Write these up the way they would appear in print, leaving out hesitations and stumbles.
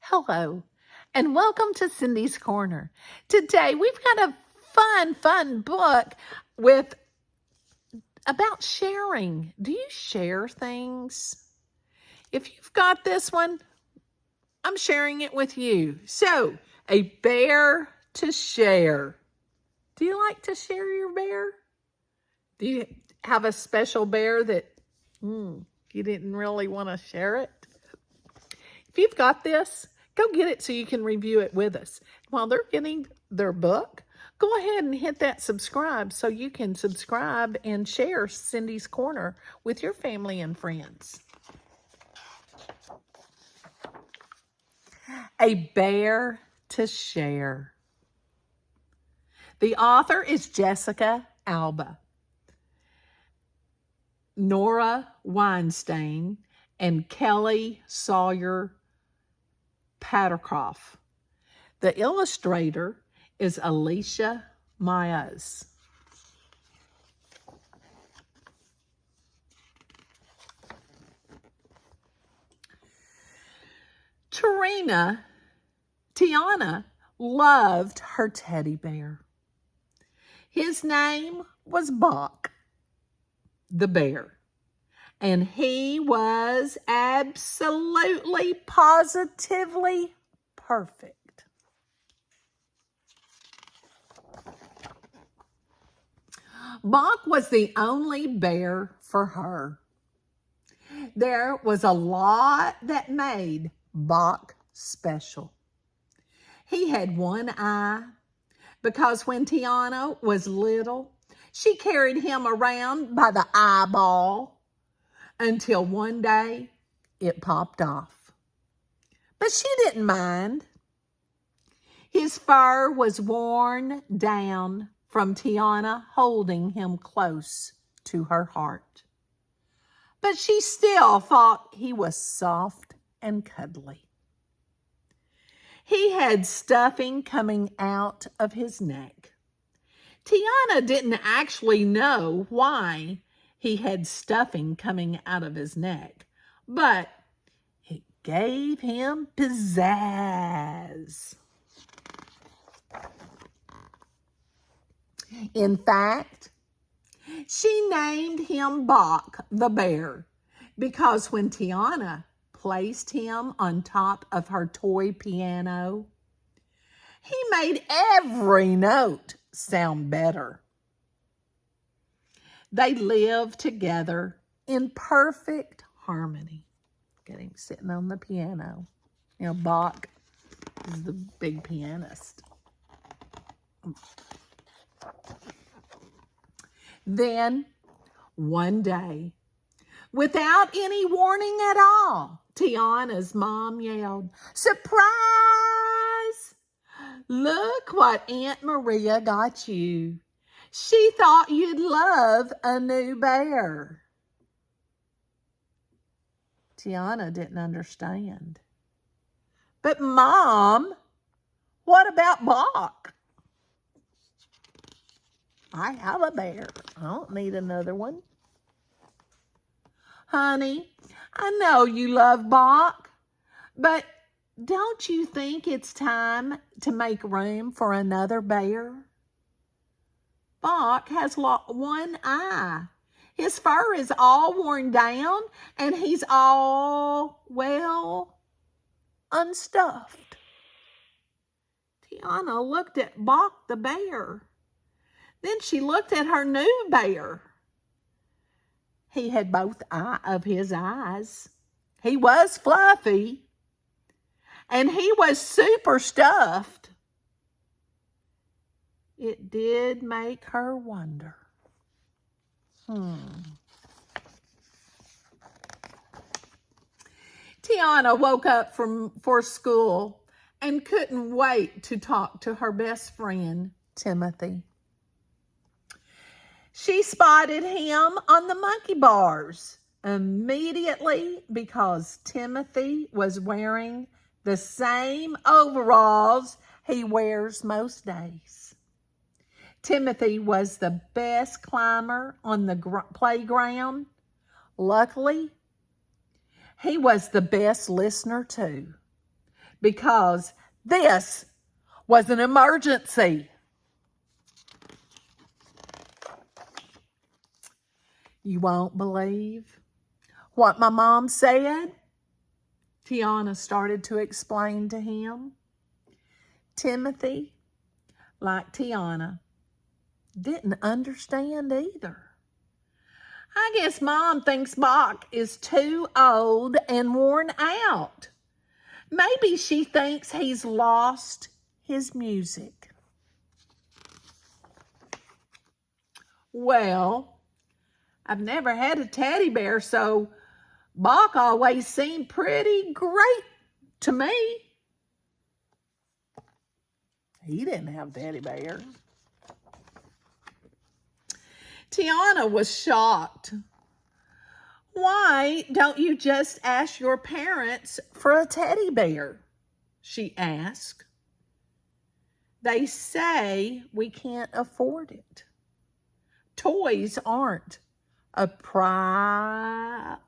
Hello, and welcome to Cindy's Corner. Today we've got a fun book with about sharing. Do you share things? If you've got this one, I'm sharing it with you. So, a bear to share. Do you like to share your bear? Do you have a special bear that you didn't really want to share it? If you've got this, go get it so you can review it with us. While they're getting their book, go ahead and hit that subscribe so you can subscribe and share Cindy's Corner with your family and friends. A Bear to Share. The author is Jessica Alba. Norah Weinstein and Kelly Sawyer Patricof. The illustrator is Alicia Myers. Tiana loved her teddy bear. His name was Bach, the bear. And he was absolutely, positively perfect. Bach was the only bear for her. There was a lot that made Bach special. He had one eye because when Tiana was little, she carried him around by the eyeball until one day it popped off. But she didn't mind. His fur was worn down from Tiana holding him close to her heart. But she still thought he was soft and cuddly. He had stuffing coming out of his neck. Tiana didn't actually know why he had stuffing coming out of his neck, but it gave him pizzazz. In fact, she named him Bach the bear because when Tiana placed him on top of her toy piano, he made every note sound better. They lived together in perfect harmony. Get him sitting on the piano. You know, Bach is the big pianist. Then, one day, without any warning at all, Tiana's mom yelled, "Surprise! Look what Aunt Maria got you. She thought you'd love a new bear." Tiana didn't understand. "But Mom, what about Bach? I have a bear. I don't need another one." "Honey, I know you love Bach, but don't you think it's time to make room for another bear? Bach has one eye. His fur is all worn down, and he's all, well, unstuffed." Tiana looked at Bach the bear. Then she looked at her new bear. He had both of his eyes. He was fluffy, and he was super stuffed. It did make her wonder. Tiana woke up for school and couldn't wait to talk to her best friend, Timothy. She spotted him on the monkey bars immediately because Timothy was wearing the same overalls he wears most days. Timothy was the best climber on the playground. Luckily, he was the best listener too. because this was an emergency. You won't believe what my mom said? Tiana started to explain to him. Timothy, like Tiana, didn't understand either. I guess Mom thinks Bach is too old and worn out. Maybe she thinks he's lost his music. Well, I've never had a teddy bear, so Bach always seemed pretty great to me. He didn't have a teddy bear. Tiana was shocked. Why don't you just ask your parents for a teddy bear? She asked. They say we can't afford it. Toys aren't a priority.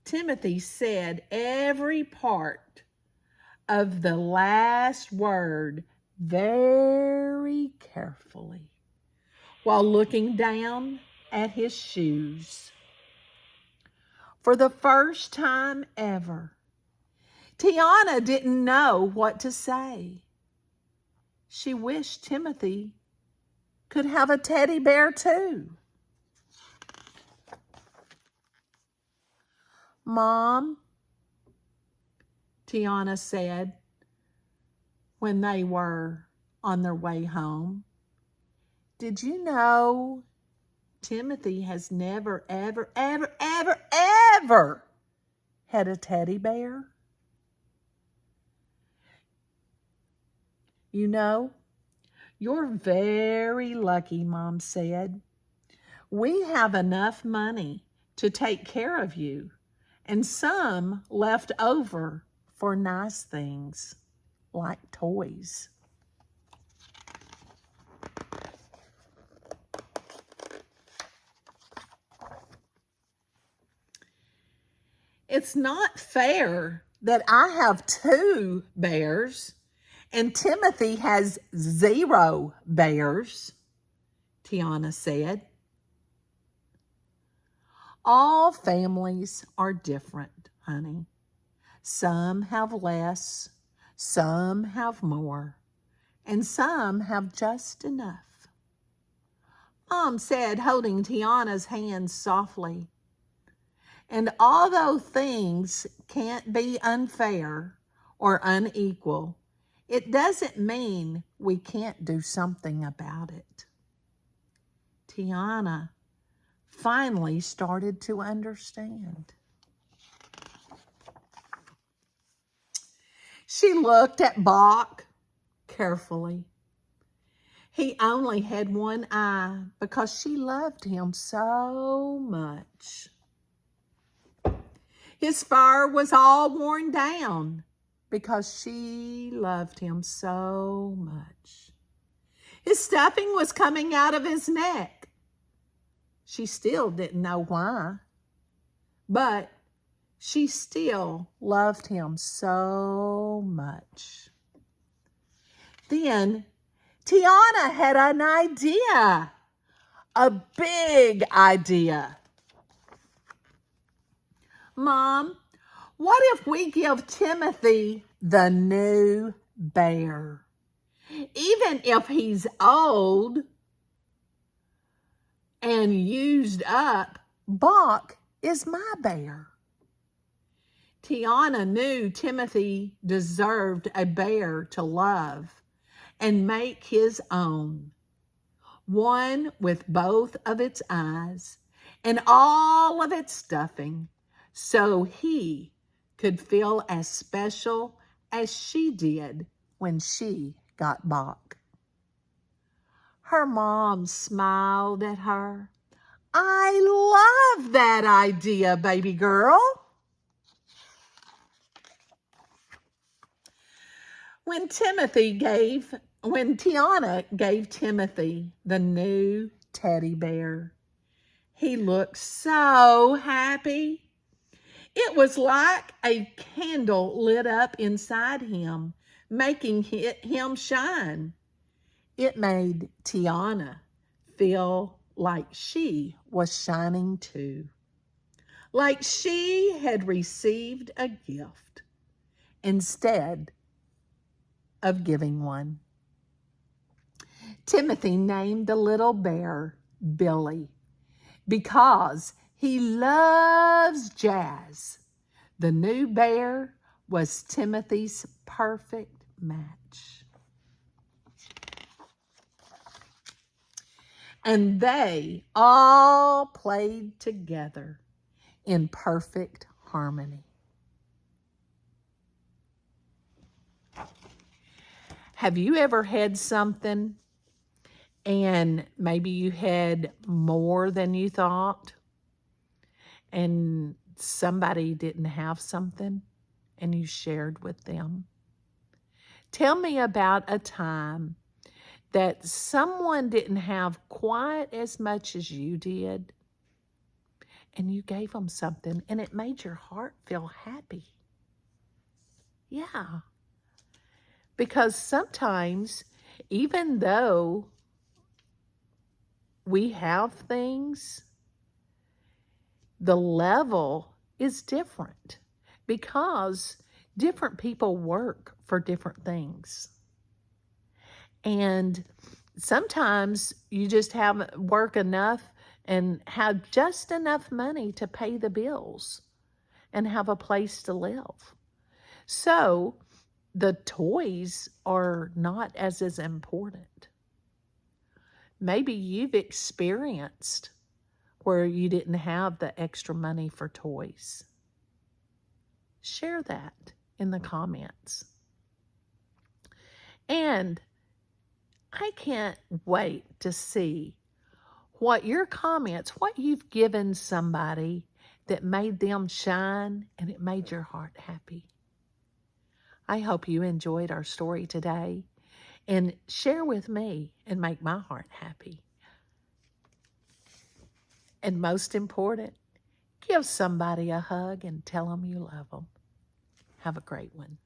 Timothy said every part of the last word very carefully while looking down at his shoes. For the first time ever, Tiana didn't know what to say. She wished Timothy could have a teddy bear too. Mom, Tiana said when they were on their way home, did you know Timothy has never, ever, ever, ever, ever had a teddy bear? You know, you're very lucky, Mom said. We have enough money to take care of you and some left over for nice things like toys. It's not fair that I have 2 bears and Timothy has 0 bears, Tiana said. All families are different, honey. Some have less, some have more, and some have just enough. Mom said, holding Tiana's hand softly. And although things can't be unfair or unequal, it doesn't mean we can't do something about it. Tiana finally started to understand. She looked at Bach carefully. He only had one eye because she loved him so much. His fur was all worn down because she loved him so much. His stuffing was coming out of his neck. She still didn't know why, but she still loved him so much. Then Tiana had an idea, a big idea. Mom, what if we give Timothy the new bear? Even if he's old and used up, Bach is my bear. Tiana knew Timothy deserved a bear to love and make his own, one with both of its eyes and all of its stuffing, so he could feel as special as she did when she got Bach. Her mom smiled at her. I love that idea, baby girl. When Tiana gave Timothy the new teddy bear, he looked so happy. It was like a candle lit up inside him, making him shine. It made Tiana feel like she was shining too, like she had received a gift instead of giving one. Timothy named the little bear Billy because he loves jazz. The new bear was Timothy's perfect match. And they all played together in perfect harmony. Have you ever had something and maybe you had more than you thought and somebody didn't have something and you shared with them? Tell me about a time that someone didn't have quite as much as you did and you gave them something and it made your heart feel happy. Yeah. Because sometimes, even though we have things, the level is different because different people work for different things. And sometimes you just have work enough and have just enough money to pay the bills and have a place to live. So the toys are not as important. Maybe you've experienced where you didn't have the extra money for toys. Share that in the comments. And I can't wait to see what your comments, what you've given somebody that made them shine and it made your heart happy. I hope you enjoyed our story today and share with me and make my heart happy. And most important, give somebody a hug and tell them you love them. Have a great one.